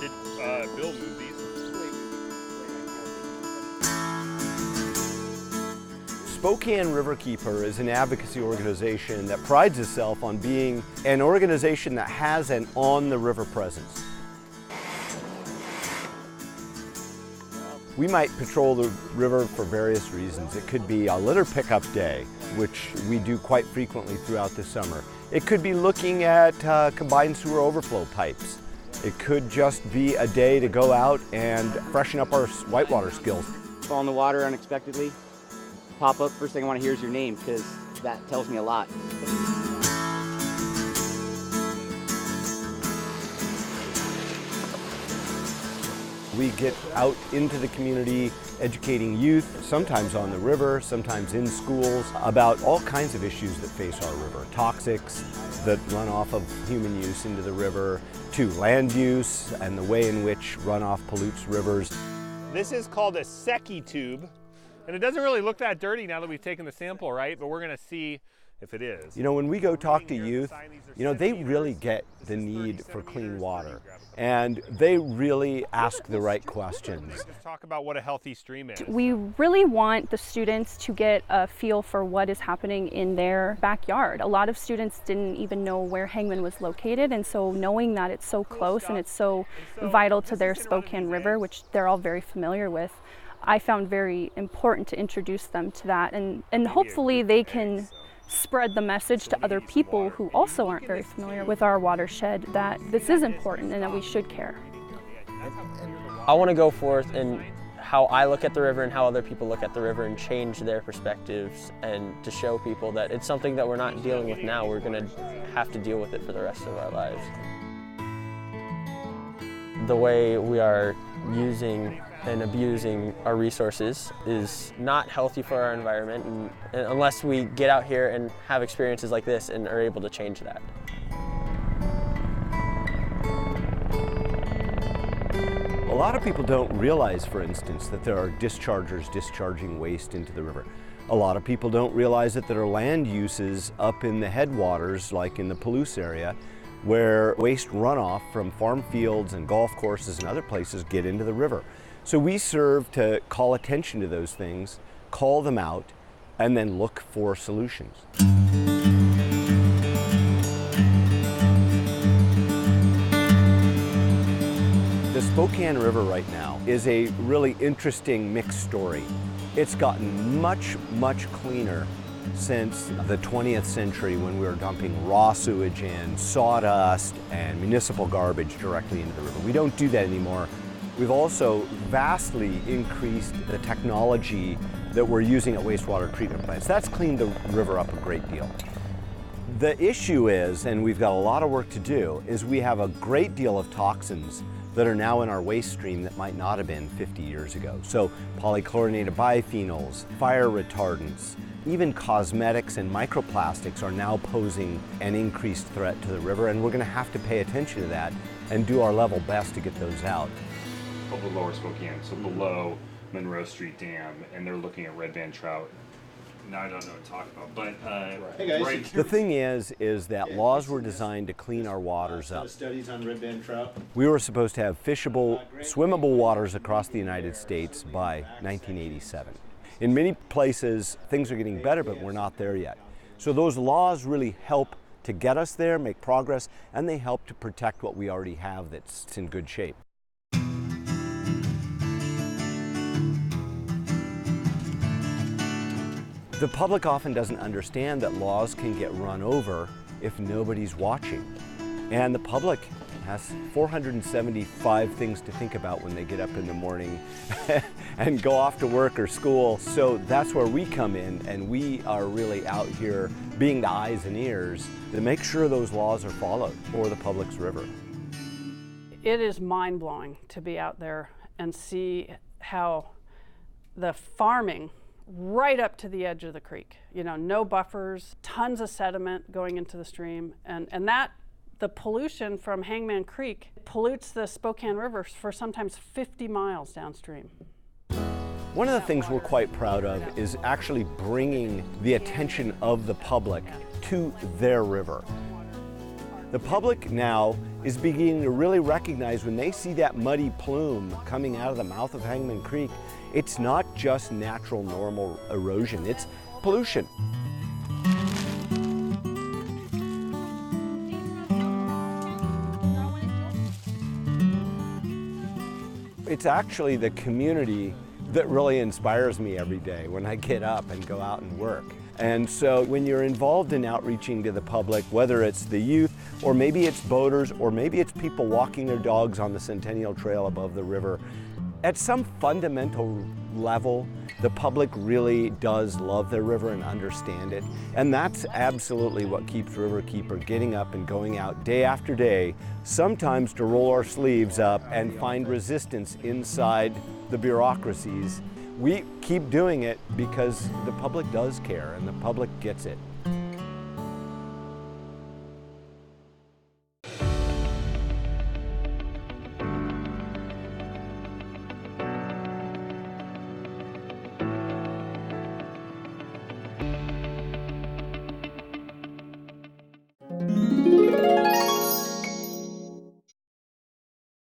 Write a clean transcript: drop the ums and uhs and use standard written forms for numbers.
Did Bill move these? Spokane Riverkeeper is an advocacy organization that prides itself on being an organization that has an on-the-river presence. We might patrol the river for various reasons. It could be a litter pickup day, which we do quite frequently throughout the summer. It could be looking at combined sewer overflow pipes. It could just be a day to go out and freshen up our whitewater skills. Fall in the water unexpectedly, pop up, first thing I want to hear is your name, because that tells me a lot. We get out into the community educating youth, sometimes on the river, sometimes in schools, about all kinds of issues that face our river. Toxics that run off of human use into the river, to land use and the way in which runoff pollutes rivers. This is called a Secchi tube, and it doesn't really look that dirty now that we've taken the sample, right? But we're going to see if it is. You know, when we go talk to youth, you know, they really get the need for clean water, and they really ask the right questions. Let's talk about what a healthy stream is. We really want the students to get a feel for what is happening in their backyard. A lot of students didn't even know where Hangman was located, and so knowing that it's so close and it's so vital to their Spokane River, which they're all very familiar with, I found very important to introduce them to that, and hopefully they can spread the message to other people who also aren't very familiar with our watershed that this is important and that we should care. I want to go forth in how I look at the river and how other people look at the river and change their perspectives, and to show people that it's something that we're not dealing with now, we're going to have to deal with it for the rest of our lives. The way we are using and abusing our resources is not healthy for our environment, and unless we get out here and have experiences like this and are able to change that. A lot of people don't realize, for instance, that there are dischargers discharging waste into the river. A lot of people don't realize that there are land uses up in the headwaters, like in the Palouse area, where waste runoff from farm fields and golf courses and other places get into the river. So we serve to call attention to those things, call them out, and then look for solutions. The Spokane River right now is a really interesting mixed story. It's gotten much, much cleaner since the 20th century, when we were dumping raw sewage and sawdust and municipal garbage directly into the river. We don't do that anymore. We've also vastly increased the technology that we're using at wastewater treatment plants. That's cleaned the river up a great deal. The issue is, and we've got a lot of work to do, is we have a great deal of toxins that are now in our waste stream that might not have been 50 years ago. So polychlorinated biphenyls, fire retardants, even cosmetics and microplastics are now posing an increased threat to the river, and we're going to have to pay attention to that and do our level best to get those out. Over Lower Spokane, so below Monroe Street Dam, and they're looking at red band trout. Now I don't know what to talk about, but hey guys, right. The thing is that laws were designed to clean our waters up. Studies on red band trout. We were supposed to have fishable, swimmable waters across the United States by 1987. In many places, things are getting better, but we're not there yet. So those laws really help to get us there, make progress, and they help to protect what we already have that's in good shape. The public often doesn't understand that laws can get run over if nobody's watching. And the public has 475 things to think about when they get up in the morning and go off to work or school. So that's where we come in, and we are really out here being the eyes and ears to make sure those laws are followed for the public's river. It is mind-blowing to be out there and see how the farming right up to the edge of the creek, you know, no buffers, tons of sediment going into the stream, and that the pollution from Hangman Creek pollutes the Spokane River for sometimes 50 miles downstream. One of the things we're quite proud of is actually bringing the attention of the public to their river. The public now is beginning to really recognize when they see that muddy plume coming out of the mouth of Hangman Creek, it's not just natural normal erosion, it's pollution. It's actually the community that really inspires me every day when I get up and go out and work. And so when you're involved in outreaching to the public, whether it's the youth, or maybe it's boaters, or maybe it's people walking their dogs on the Centennial Trail above the river, at some fundamental level, the public really does love their river and understand it. And that's absolutely what keeps Riverkeeper getting up and going out day after day, sometimes to roll our sleeves up and find resistance inside the bureaucracies. We keep doing it because the public does care and the public gets it.